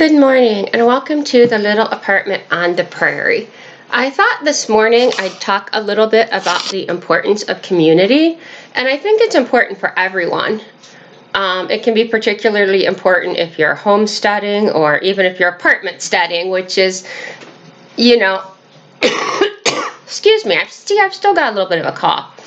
Good morning and welcome to the little apartment on the prairie. I thought this morning I'd talk a little bit about the importance of community, and I think it's important for everyone. It can be particularly important if you're homesteading or even if you're apartment steading, which is, you know, excuse me, I've still got a little bit of a cough.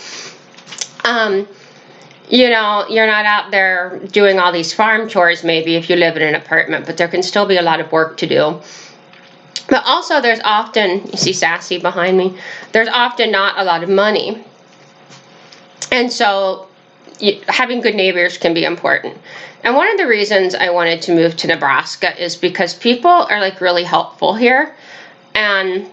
You're not out there doing all these farm chores maybe if you live in an apartment, but there can still be a lot of work to do. But also there's often, you see Sassy behind me, there's often not a lot of money. And so having good neighbors can be important. And one of the reasons I wanted to move to Nebraska is because people are like really helpful here. And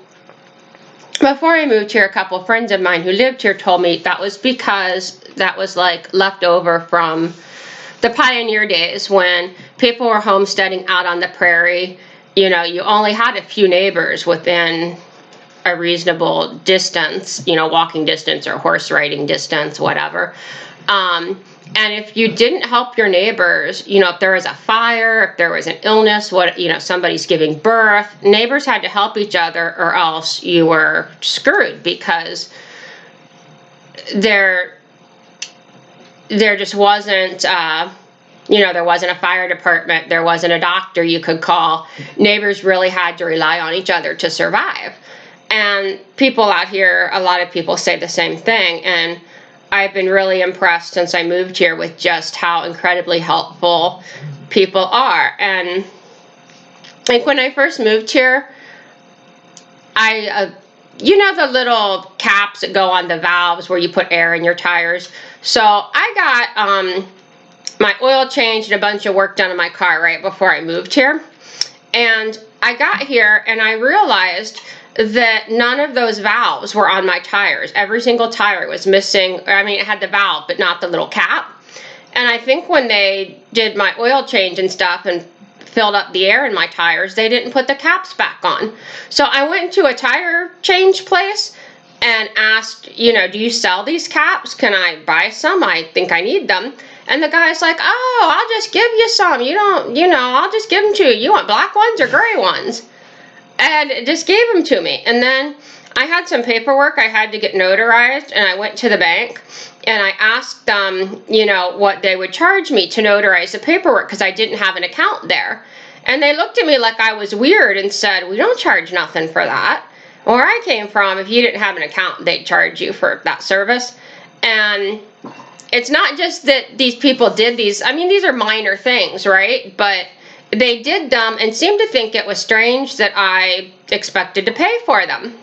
before I moved here, a couple of friends of mine who lived here told me that was because that was like left over from the pioneer days when people were homesteading out on the prairie. You know, you only had a few neighbors within a reasonable distance, walking distance or horse riding distance, whatever. And if you didn't help your neighbors, if there was a fire, if there was an illness, somebody's giving birth, neighbors had to help each other or else you were screwed because there just wasn't, there wasn't a fire department, there wasn't a doctor you could call. Neighbors really had to rely on each other to survive. And people out here, a lot of people say the same thing. And I've been really impressed since I moved here with just how incredibly helpful people are. And like when I first moved here, the little caps that go on the valves where you put air in your tires. So I got my oil changed and a bunch of work done on my car right before I moved here. And I got here and I realized that none of those valves were on my tires. Every single tire was missing. It had the valve, but not the little cap. And I think when they did my oil change and stuff and filled up the air in my tires, they didn't put the caps back on. So I went to a tire change place and asked, do you sell these caps? Can I buy some? I think I need them. And the guy's like, oh, I'll just give you some. I'll just give them to you. You want black ones or gray ones? And just gave them to me. And then I had some paperwork I had to get notarized, and I went to the bank and I asked them, what they would charge me to notarize the paperwork because I didn't have an account there. And they looked at me like I was weird and said, we don't charge nothing for that. Where I came from, if you didn't have an account, they'd charge you for that service. And it's not just that these people did these, these are minor things, right? But they did them and seemed to think it was strange that I expected to pay for them.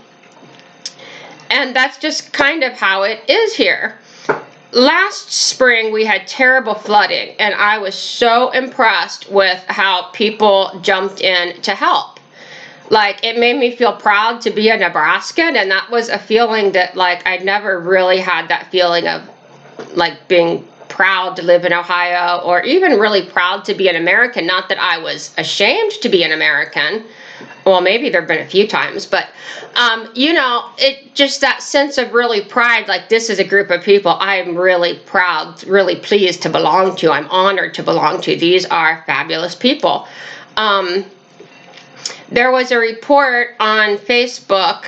And that's just kind of how it is here. Last spring we had terrible flooding and I was so impressed with how people jumped in to help. Like, it made me feel proud to be a Nebraskan, and that was a feeling that I'd never really had that feeling of being proud to live in Ohio or even really proud to be an American. Not that I was ashamed to be an American. Well, maybe there have been a few times, but, it just that sense of really pride, this is a group of people I'm really proud, really pleased to belong to. I'm honored to belong to. These are fabulous people. There was a report on Facebook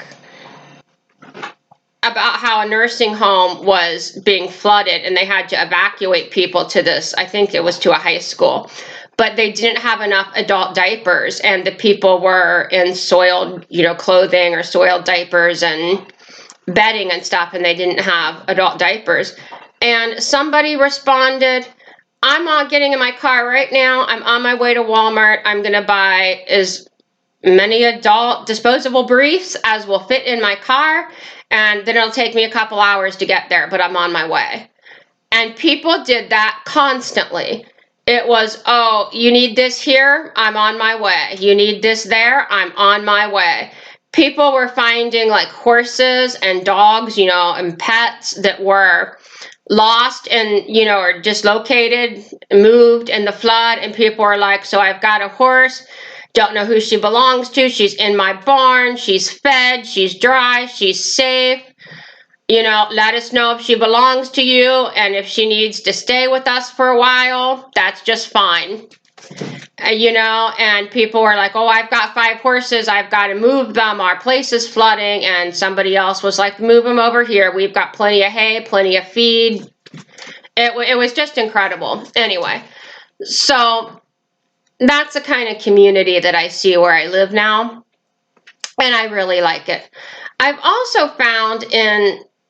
about how a nursing home was being flooded and they had to evacuate people to this, I think it was to a high school, but they didn't have enough adult diapers and the people were in soiled, clothing or soiled diapers and bedding and stuff, and they didn't have adult diapers. And somebody responded, I'm getting in my car right now. I'm on my way to Walmart. I'm going to buy as many adult disposable briefs as will fit in my car. And then it'll take me a couple hours to get there, but I'm on my way. And people did that constantly. It was, oh, you need this here? I'm on my way. You need this there? I'm on my way. People were finding horses and dogs, and pets that were lost and, or dislocated, moved in the flood. And people were like, so I've got a horse. Don't know who she belongs to. She's in my barn. She's fed. She's dry. She's safe. Let us know if she belongs to you, and if she needs to stay with us for a while, that's just fine. and people were like, oh, I've got 5 horses, I've got to move them, our place is flooding, and somebody else was like, move them over here, we've got plenty of hay, plenty of feed. It was just incredible. Anyway, so that's the kind of community that I see where I live now, and I really like it. I've also found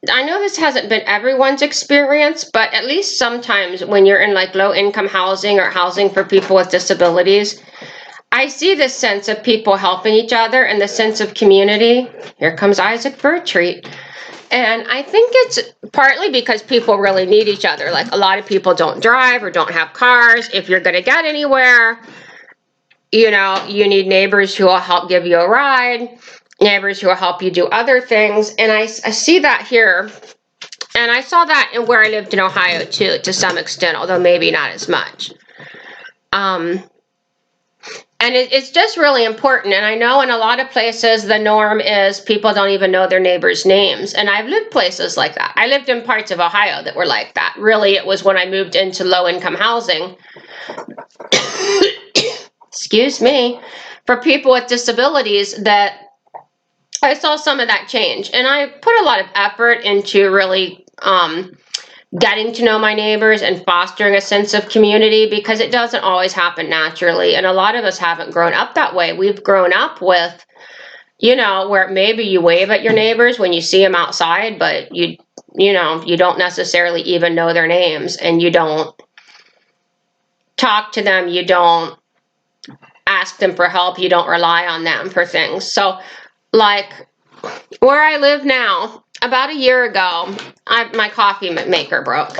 I know this hasn't been everyone's experience, but at least sometimes when you're in like low income housing or housing for people with disabilities, I see this sense of people helping each other and the sense of community. Here comes Isaac for a treat. And I think it's partly because people really need each other. Like a lot of people don't drive or don't have cars. If you're going to get anywhere, you need neighbors who will help give you a ride, neighbors who will help you do other things. And I see that here. And I saw that in where I lived in Ohio too, to some extent, although maybe not as much. And it's just really important. And I know in a lot of places, the norm is people don't even know their neighbors' names. And I've lived places like that. I lived in parts of Ohio that were like that. Really, it was when I moved into low-income housing, excuse me, for people with disabilities that I saw some of that change. And I put a lot of effort into really getting to know my neighbors and fostering a sense of community, because it doesn't always happen naturally. And a lot of us haven't grown up that way. We've grown up with, where maybe you wave at your neighbors when you see them outside, but you don't necessarily even know their names, and you don't talk to them. You don't ask them for help. You don't rely on them for things. So like where I live now, about a year ago, my coffee maker broke,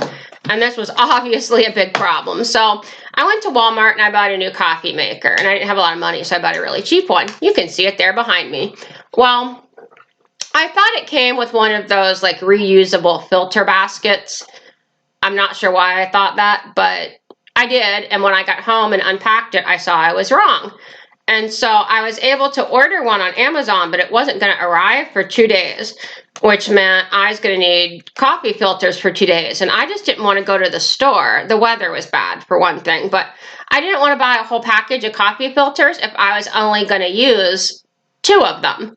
and this was obviously a big problem. So I went to Walmart and I bought a new coffee maker, and I didn't have a lot of money, so I bought a really cheap one. You can see it there behind me. Well, I thought it came with one of those like reusable filter baskets. I'm not sure why I thought that, but I did. And when I got home and unpacked it, I saw I was wrong. And so I was able to order one on Amazon, but it wasn't going to arrive for 2 days, which meant I was going to need coffee filters for 2 days. And I just didn't want to go to the store. The weather was bad, for one thing, but I didn't want to buy a whole package of coffee filters if I was only going to use 2 of them.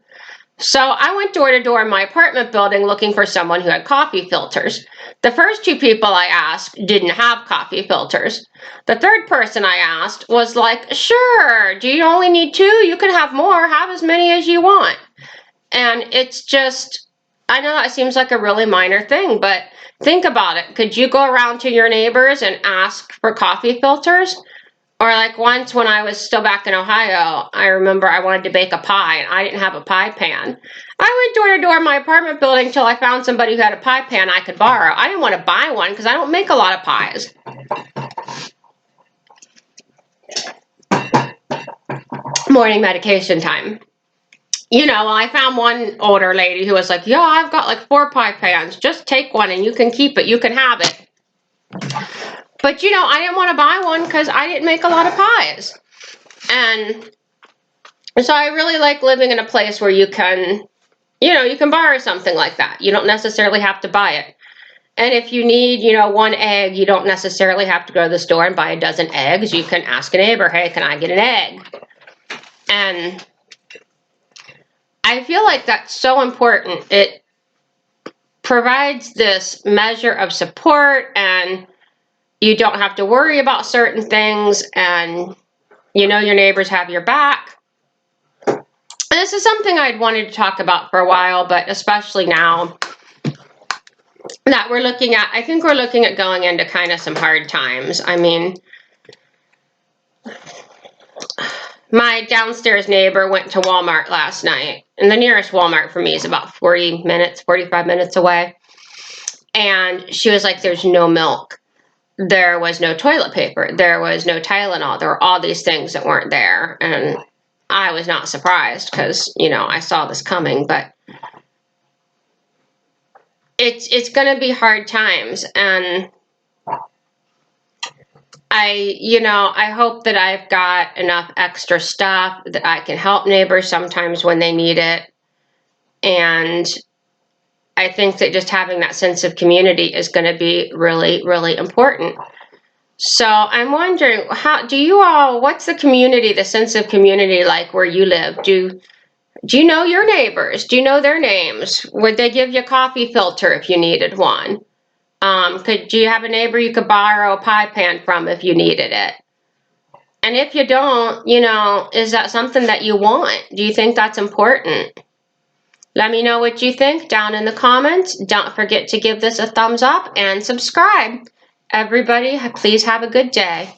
So I went door to door in my apartment building looking for someone who had coffee filters. The first 2 people I asked didn't have coffee filters. The third person I asked was like, sure, do you only need 2? You can have more, have as many as you want. And it's just, I know that seems like a really minor thing, but think about it. Could you go around to your neighbors and ask for coffee filters? Or like once when I was still back in Ohio, I remember I wanted to bake a pie and I didn't have a pie pan. I went door to door in my apartment building until I found somebody who had a pie pan I could borrow. I didn't want to buy one because I don't make a lot of pies. Morning medication time. I found one older lady who was like, yeah, I've got like 4 pie pans. Just take one and you can keep it. You can have it. But, I didn't want to buy one because I didn't make a lot of pies. And so I really like living in a place where you can, you can borrow something like that. You don't necessarily have to buy it. And if you need, 1 egg, you don't necessarily have to go to the store and buy a dozen eggs. You can ask a neighbor, hey, can I get an egg? And I feel like that's so important. It provides this measure of support, and you don't have to worry about certain things, and your neighbors have your back. And this is something I'd wanted to talk about for a while, but especially now that I think we're looking at going into kind of some hard times. I mean, my downstairs neighbor went to Walmart last night, and the nearest Walmart for me is about 45 minutes away. And she was like, there's no milk. There was no toilet paper. There was no Tylenol. There were all these things that weren't there. And I was not surprised because, I saw this coming, but it's going to be hard times. And I hope that I've got enough extra stuff that I can help neighbors sometimes when they need it. And I think that just having that sense of community is going to be really, really important. So I'm wondering, how do you all, what's the community, the sense of community like where you live? Do you know your neighbors? Do you know their names? Would they give you a coffee filter if you needed one? Do you have a neighbor you could borrow a pie pan from if you needed it? And if you don't, is that something that you want? Do you think that's important? Let me know what you think down in the comments. Don't forget to give this a thumbs up and subscribe. Everybody, please have a good day.